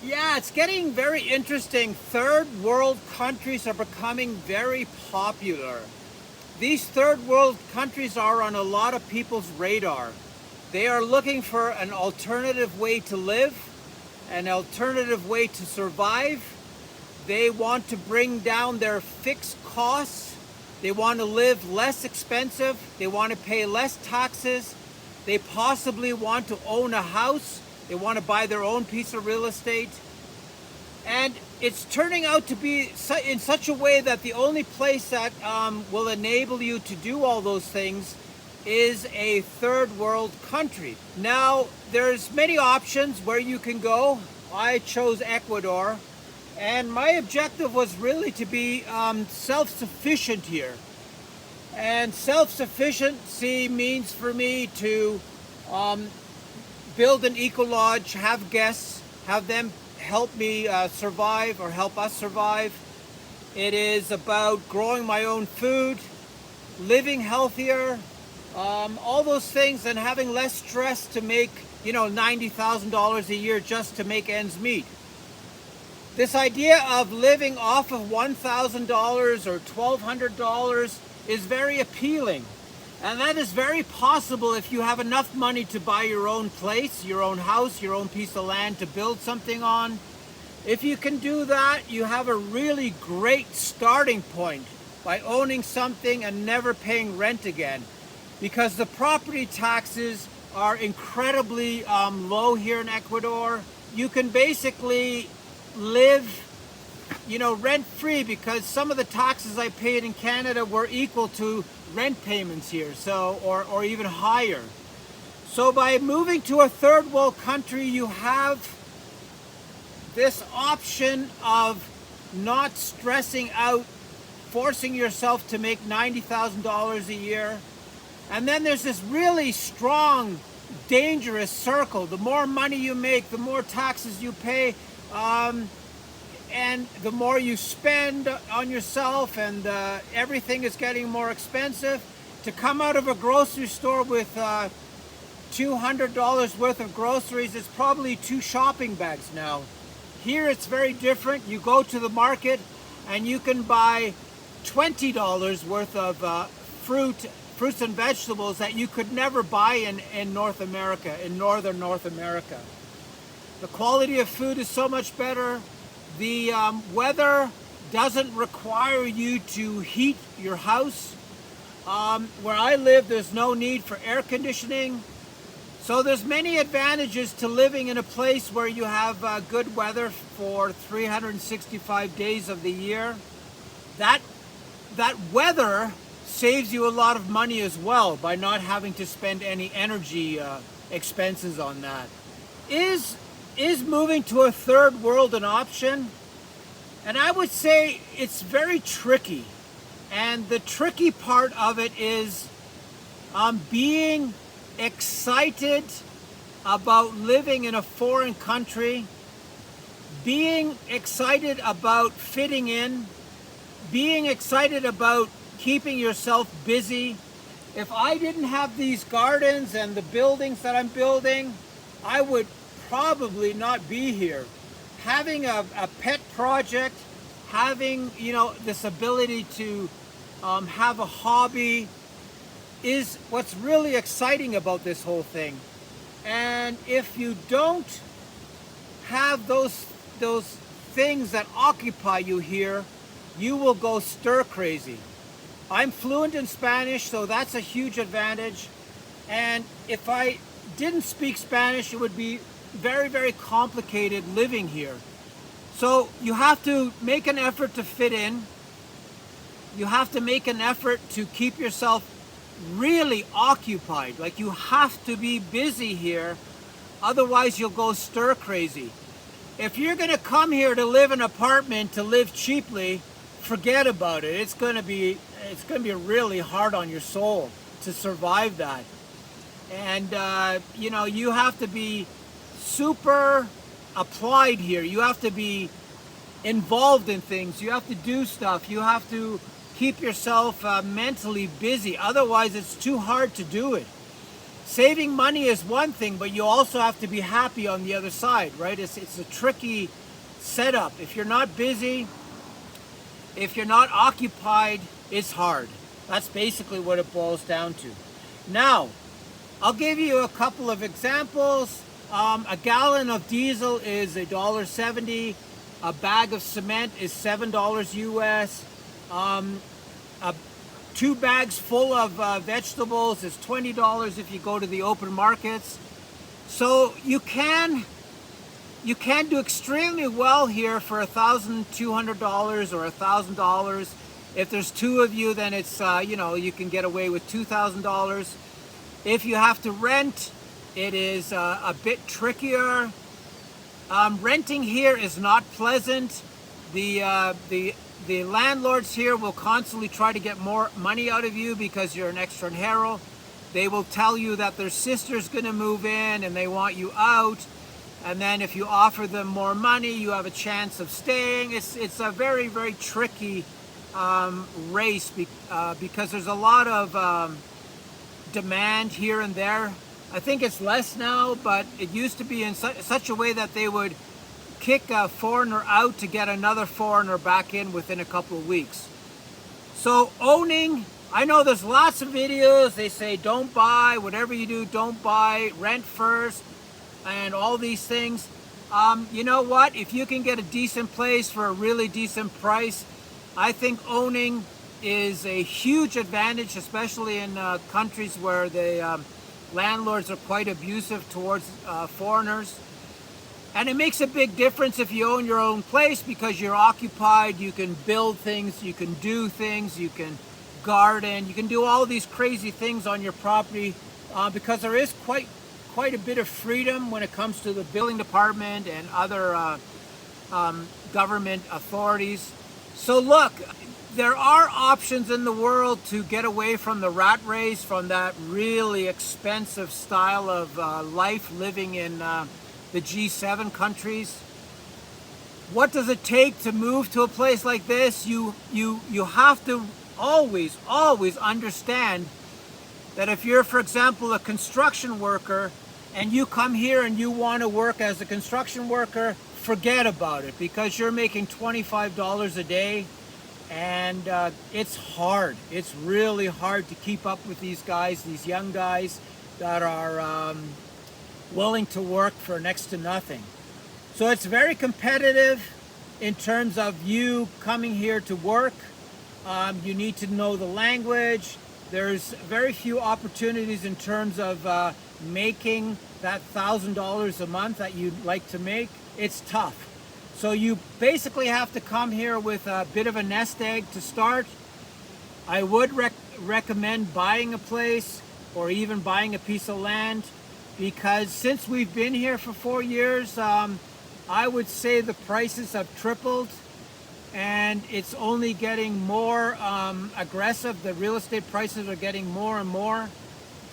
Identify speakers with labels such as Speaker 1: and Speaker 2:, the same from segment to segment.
Speaker 1: Yeah, it's getting very interesting. Third world countries are becoming very popular. These third world countries are on a lot of people's radar. They are looking for an alternative way to live, an alternative way to survive. They want to bring down their fixed costs. They want to live less expensive. They want to pay less taxes. They possibly want to own a house. They want to buy their own piece of real estate. And it's turning out to be in such a way that the only place that will enable you to do all those things is a third world country. Now, there's many options where you can go. I chose Ecuador, and my objective was really to be self-sufficient here. And self-sufficiency means for me to build an eco-lodge, have guests, have them help me survive or help us survive. It is about growing my own food, living healthier, all those things, and having less stress to make, $90,000 a year just to make ends meet. This idea of living off of $1,000 or $1,200 is very appealing. And that is very possible if you have enough money to buy your own place, your own house, your own piece of land to build something on. If you can do that, you have a really great starting point by owning something and never paying rent again. Because the property taxes are incredibly low here in Ecuador. You can basically live rent-free, because some of the taxes I paid in Canada were equal to rent payments here, or even higher. So by moving to a third world country, you have this option of not stressing out, forcing yourself to make $90,000 a year. And then there's this really strong, dangerous circle. The more money you make, the more taxes you pay, and the more you spend on yourself, and everything is getting more expensive. To come out of a grocery store with $200 worth of groceries, it's probably 2 shopping bags now. Here it's very different. You go to the market and you can buy $20 worth of fruits and vegetables that you could never buy in North America, in northern North America. The quality of food is so much better. The weather doesn't require you to heat your house. Where I live, there's no need for air conditioning. So there's many advantages to living in a place where you have good weather for 365 days of the year. That weather saves you a lot of money as well by not having to spend any energy expenses on that. Is moving to a third world an option? And I would say it's very tricky. And the tricky part of it is being excited about living in a foreign country, being excited about fitting in, being excited about keeping yourself busy. If I didn't have these gardens and the buildings that I'm building, I would probably not be here. Having a pet project, having this ability to have a hobby is what's really exciting about this whole thing. And if you don't have those things that occupy you here, you will go stir crazy. I'm fluent in Spanish, so that's a huge advantage. And if I didn't speak Spanish, it would be very, very complicated living here. So you have to make an effort to fit in. You have to make an effort to keep yourself really occupied. Like, you have to be busy here, otherwise you'll go stir crazy. If you're going to come here to live in an apartment, to live cheaply, forget about it. It's going to be really hard on your soul to survive that. And you have to be super applied here. You have to be involved in things. You have to do stuff. You have to keep yourself mentally busy. Otherwise, it's too hard to do it. saving money is one thing, but you also have to be happy on the other side, right? It's a tricky setup. If you're not busy, if you're not occupied, it's hard. That's basically what it boils down to. Now, I'll give you a couple of examples. A gallon of diesel is $1.70. A bag of cement is $7 US. 2 bags full of vegetables is $20 if you go to the open markets. So you can do extremely well here for $1,200 or $1,000. If there's 2 of you, then it's you can get away with $2,000. If you have to rent, it is a bit trickier. Renting here is not pleasant. The landlords here will constantly try to get more money out of you because you're an extranjero. They will tell you that their sister's going to move in and they want you out. And then if you offer them more money, you have a chance of staying. It's a very, very tricky race because there's a lot of demand here and there. I think it's less now, but it used to be in such a way that they would kick a foreigner out to get another foreigner back in within a couple of weeks. So owning, I know there's lots of videos, they say don't buy, whatever you do, don't buy, rent first, and all these things. You know what, if you can get a decent place for a really decent price, I think owning is a huge advantage, especially in countries where the landlords are quite abusive towards foreigners. And it makes a big difference if you own your own place because you're occupied, you can build things, you can do things, you can garden, you can do all these crazy things on your property because there is quite a bit of freedom when it comes to the building department and other government authorities. So look, there are options in the world to get away from the rat race, from that really expensive style of life living in the G7 countries. What does it take to move to a place like this? You have to always understand that if you're, for example, a construction worker and you come here and you want to work as a construction worker, forget about it because you're making $25 a day. And it's hard. It's really hard to keep up with these guys, these young guys that are willing to work for next to nothing. So it's very competitive in terms of you coming here to work. You need to know the language. There's very few opportunities in terms of making that $1,000 a month that you'd like to make. It's tough. So you basically have to come here with a bit of a nest egg to start. I would recommend buying a place or even buying a piece of land because since we've been here for 4 years, I would say the prices have tripled and it's only getting more aggressive. The real estate prices are getting more and more.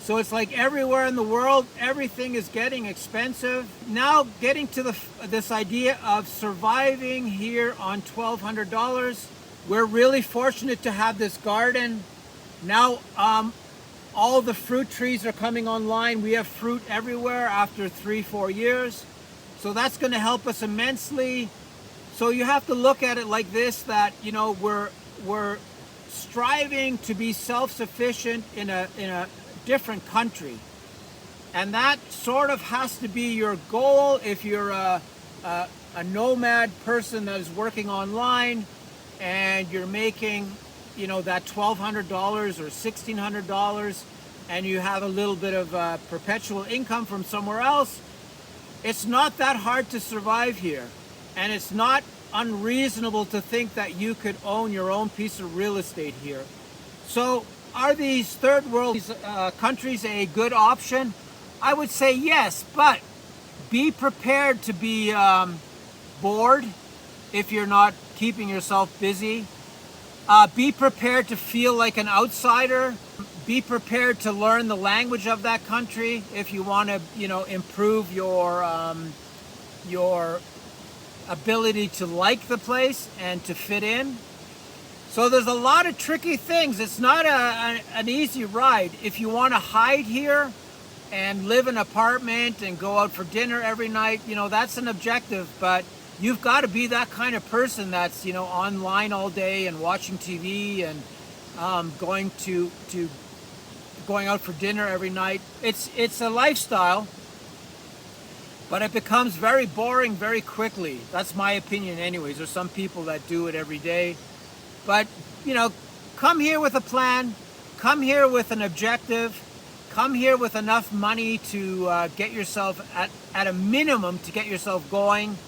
Speaker 1: So it's like everywhere in the world, everything is getting expensive. Now getting to this idea of surviving here on $1,200, we're really fortunate to have this garden. Now all the fruit trees are coming online. We have fruit everywhere after 3-4 years. So that's going to help us immensely. So you have to look at it like this, that we're striving to be self-sufficient in a different country, and that sort of has to be your goal if you're a nomad person that is working online and you're making that $1,200 or $1,600 and you have a little bit of perpetual income from somewhere else. It's not that hard to survive here, and it's not unreasonable to think that you could own your own piece of real estate here. So are these third world countries a good option? I would say yes, but be prepared to be bored if you're not keeping yourself busy. Be prepared to feel like an outsider. Be prepared to learn the language of that country if you want to, improve your ability to like the place and to fit in. So there's a lot of tricky things. It's not an easy ride. If you want to hide here, and live in an apartment and go out for dinner every night. You know, that's an objective, but you've got to be that kind of person that's, you know, online all day and watching TV and going out for dinner every night. It's a lifestyle, but it becomes very boring very quickly. That's my opinion anyways. There's some people that do it every day. But, you know, come here with a plan, come here with an objective, come here with enough money to get yourself, at a minimum, to get yourself going.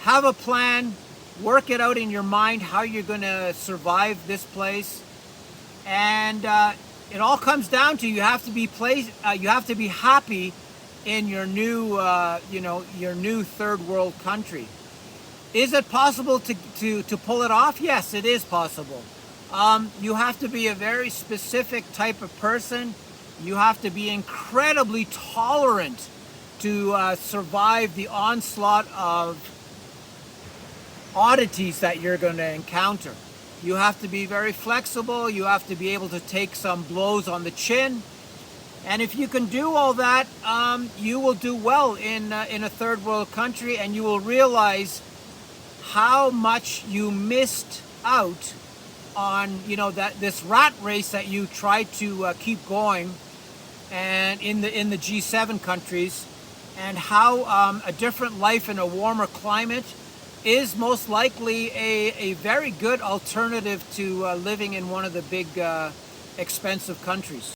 Speaker 1: Have a plan, work it out in your mind how you're going to survive this place. And it all comes down to you have to be happy in your new, your new third world country. Is it possible to pull it off? Yes, it is possible. You have to be a very specific type of person. You have to be incredibly tolerant to survive the onslaught of oddities that you're going to encounter. You have to be very flexible. You have to be able to take some blows on the chin. And if you can do all that, you will do well in a third world country, and you will realize how much you missed out on, you know, this rat race that you tried to keep going, and in the G7 countries, and how a different life in a warmer climate is most likely a very good alternative to living in one of the big expensive countries.